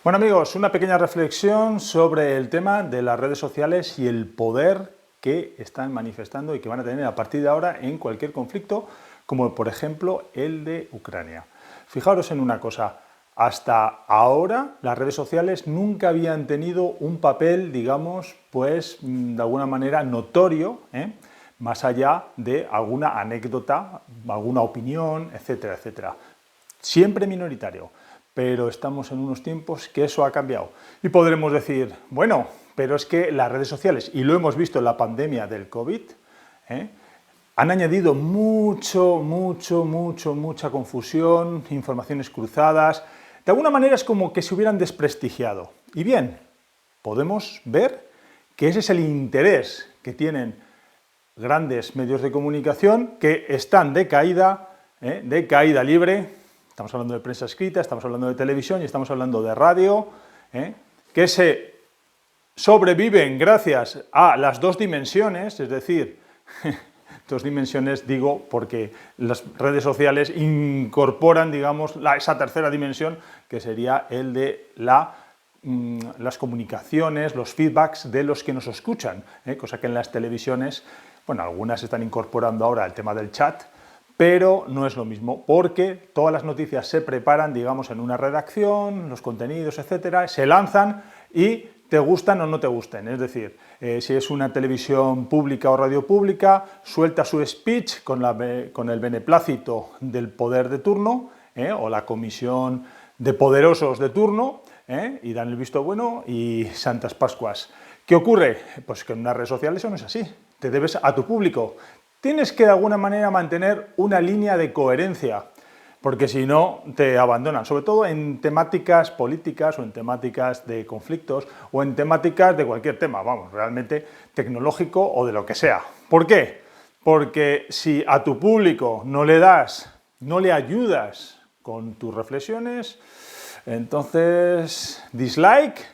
Bueno amigos, una pequeña reflexión sobre el tema de las redes sociales y el poder que están manifestando y que van a tener a partir de ahora en cualquier conflicto, como por ejemplo el de Ucrania. Fijaros en una cosa, hasta ahora las redes sociales nunca habían tenido un papel, digamos, pues de alguna manera notorio, más allá de alguna anécdota, alguna opinión, etcétera, etcétera. Siempre minoritario. Pero estamos en unos tiempos que eso ha cambiado. Y podremos decir, bueno, pero es que las redes sociales, y lo hemos visto en la pandemia del COVID, han añadido mucha confusión, informaciones cruzadas. De alguna manera es como que se hubieran desprestigiado. Y bien, podemos ver que ese es el interés que tienen grandes medios de comunicación que están de caída libre. Estamos hablando de prensa escrita, estamos hablando de televisión y estamos hablando de radio, que se sobreviven gracias a las dos dimensiones, es decir, dos dimensiones digo porque las redes sociales incorporan, digamos, esa tercera dimensión que sería el de las comunicaciones, los feedbacks de los que nos escuchan, cosa que en las televisiones, bueno, algunas están incorporando ahora el tema del chat, pero no es lo mismo, porque todas las noticias se preparan, digamos, en una redacción, los contenidos, etcétera, se lanzan y te gustan o no te gusten. Es decir, si es una televisión pública o radio pública, suelta su speech con el beneplácito del poder de turno, o la comisión de poderosos de turno, y dan el visto bueno y santas pascuas. ¿Qué ocurre? Pues que en una red social eso no es así. Te debes a tu público. Tienes que de alguna manera mantener una línea de coherencia, porque si no te abandonan, sobre todo en temáticas políticas o en temáticas de conflictos o en temáticas de cualquier tema, vamos, realmente tecnológico o de lo que sea. ¿Por qué? Porque si a tu público no le ayudas con tus reflexiones, entonces dislike,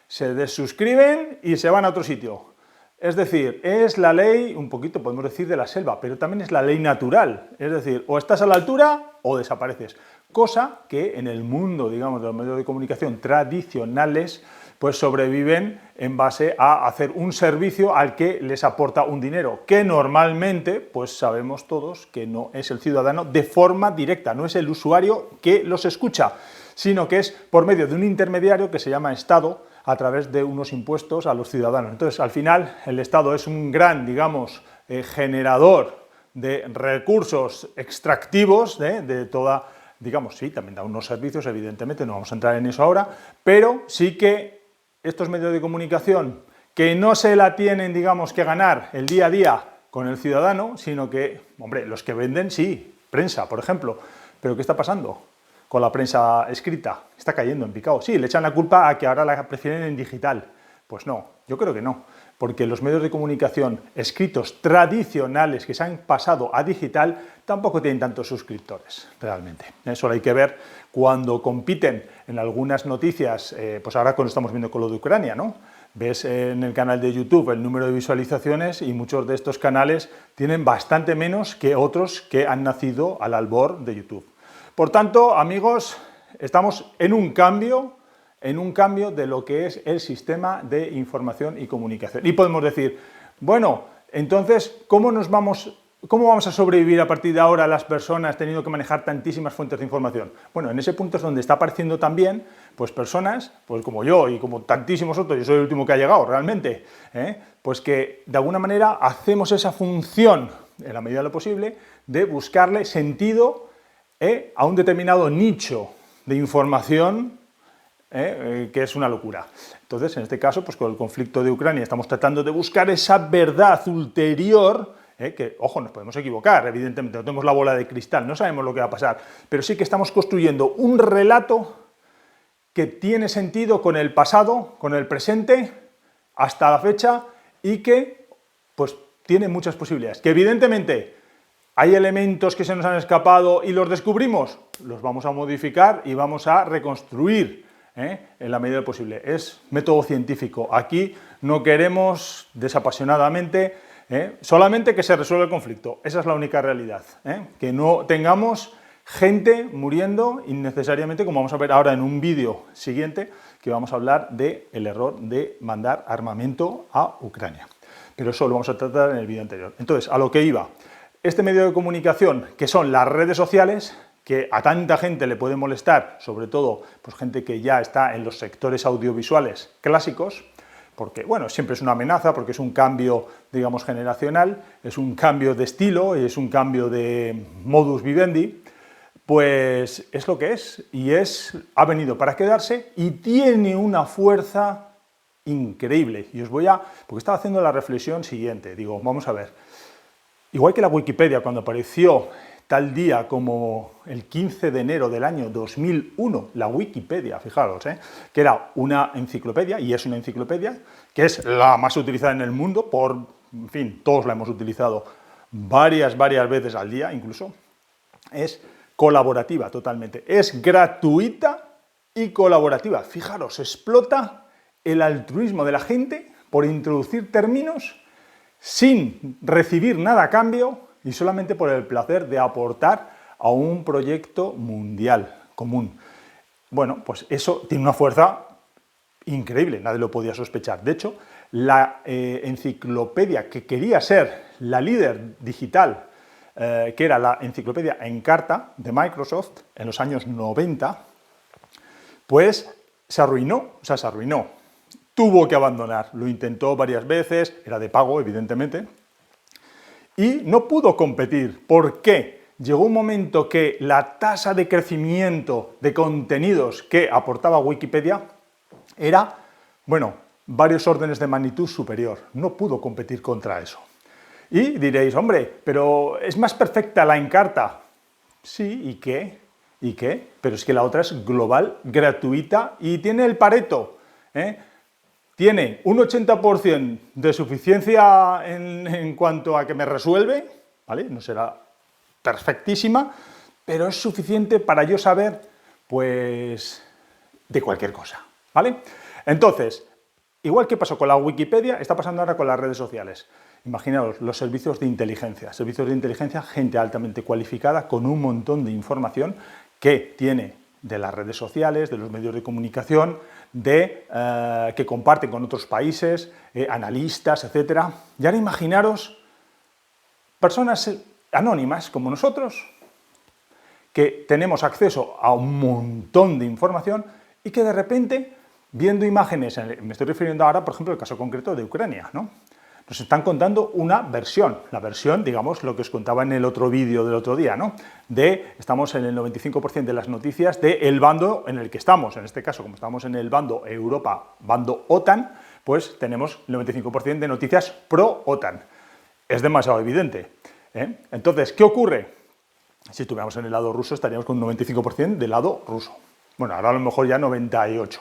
se desuscriben y se van a otro sitio. Es decir, es la ley, un poquito podemos decir de la selva, pero también es la ley natural. Es decir, o estás a la altura o desapareces. Cosa que en el mundo, digamos, de los medios de comunicación tradicionales, pues sobreviven en base a hacer un servicio al que les aporta un dinero, que normalmente, pues sabemos todos que no es el ciudadano de forma directa, no es el usuario que los escucha, sino que es por medio de un intermediario que se llama Estado, a través de unos impuestos a los ciudadanos. Entonces, al final, el Estado es un gran, digamos, generador de recursos extractivos de toda, digamos, sí, también da unos servicios, evidentemente, no vamos a entrar en eso ahora, pero sí que estos medios de comunicación que no se la tienen, digamos, que ganar el día a día con el ciudadano, sino que, hombre, los que venden, sí, prensa, por ejemplo, pero ¿qué está pasando con la prensa escrita? Está cayendo en picado. Sí, le echan la culpa a que ahora la prefieren en digital. Pues no, yo creo que no, porque los medios de comunicación escritos tradicionales que se han pasado a digital tampoco tienen tantos suscriptores, realmente. Eso lo hay que ver cuando compiten en algunas noticias, pues ahora cuando estamos viendo con lo de Ucrania, ¿no? Ves en el canal de YouTube el número de visualizaciones y muchos de estos canales tienen bastante menos que otros que han nacido al albor de YouTube. Por tanto, amigos, estamos en un cambio de lo que es el sistema de información y comunicación. Y podemos decir, bueno, entonces, ¿cómo vamos a sobrevivir a partir de ahora las personas teniendo que manejar tantísimas fuentes de información? Bueno, en ese punto es donde está apareciendo también, pues personas, pues como yo y como tantísimos otros, yo soy el último que ha llegado realmente, pues que de alguna manera hacemos esa función, en la medida de lo posible, de buscarle sentido a un determinado nicho de información, que es una locura. Entonces, en este caso, pues con el conflicto de Ucrania estamos tratando de buscar esa verdad ulterior, que, ojo, nos podemos equivocar, evidentemente, no tenemos la bola de cristal, no sabemos lo que va a pasar, pero sí que estamos construyendo un relato que tiene sentido con el pasado, con el presente, hasta la fecha, y que, pues, tiene muchas posibilidades. Que evidentemente hay elementos que se nos han escapado y los descubrimos, los vamos a modificar y vamos a reconstruir en la medida de lo posible. Es método científico. Aquí no queremos desapasionadamente solamente que se resuelva el conflicto. Esa es la única realidad. Que no tengamos gente muriendo innecesariamente, como vamos a ver ahora en un vídeo siguiente, que vamos a hablar del error de mandar armamento a Ucrania. Pero eso lo vamos a tratar en el vídeo anterior. Entonces, a lo que iba. Este medio de comunicación, que son las redes sociales, que a tanta gente le puede molestar, sobre todo pues, gente que ya está en los sectores audiovisuales clásicos, porque, bueno, siempre es una amenaza, porque es un cambio, digamos, generacional, es un cambio de estilo, es un cambio de modus vivendi, pues es lo que es, y ha venido para quedarse y tiene una fuerza increíble. Y os voy a... porque estaba haciendo la reflexión siguiente, digo, vamos a ver, igual que la Wikipedia cuando apareció tal día como el 15 de enero del año 2001, la Wikipedia, fijaros, que era una enciclopedia, y es una enciclopedia, que es la más utilizada en el mundo, en fin, todos la hemos utilizado varias veces al día incluso, es colaborativa totalmente, es gratuita y colaborativa. Fijaros, explota el altruismo de la gente por introducir términos sin recibir nada a cambio y solamente por el placer de aportar a un proyecto mundial común. Bueno, pues eso tiene una fuerza increíble, nadie lo podía sospechar. De hecho, la enciclopedia que quería ser la líder digital, que era la enciclopedia Encarta de Microsoft en los años 90, pues se arruinó, tuvo que abandonar, lo intentó varias veces, era de pago, evidentemente, y no pudo competir. ¿Por qué? Llegó un momento que la tasa de crecimiento de contenidos que aportaba Wikipedia era, bueno, varios órdenes de magnitud superior. No pudo competir contra eso. Y diréis, hombre, pero es más perfecta la Encarta. Sí, ¿y qué? ¿Y qué? Pero es que la otra es global, gratuita y tiene el Pareto, Tiene un 80% de suficiencia en cuanto a que me resuelve, ¿vale? No será perfectísima, pero es suficiente para yo saber, pues, de cualquier cosa, ¿vale? Entonces, igual que pasó con la Wikipedia, está pasando ahora con las redes sociales. Imaginaos los servicios de inteligencia, gente altamente cualificada con un montón de información que tiene de las redes sociales, de los medios de comunicación, que comparten con otros países, analistas, etc. Y ahora imaginaros personas anónimas como nosotros, que tenemos acceso a un montón de información y que de repente, viendo imágenes, me estoy refiriendo ahora, por ejemplo, al caso concreto de Ucrania, ¿no? Nos están contando una versión, la versión, digamos, lo que os contaba en el otro vídeo del otro día, ¿no? Estamos en el 95% de las noticias del bando en el que estamos. En este caso, como estamos en el bando Europa, bando OTAN, pues tenemos el 95% de noticias pro-OTAN. Es demasiado evidente, Entonces, ¿qué ocurre? Si estuviéramos en el lado ruso, estaríamos con un 95% del lado ruso. Bueno, ahora a lo mejor ya 98%.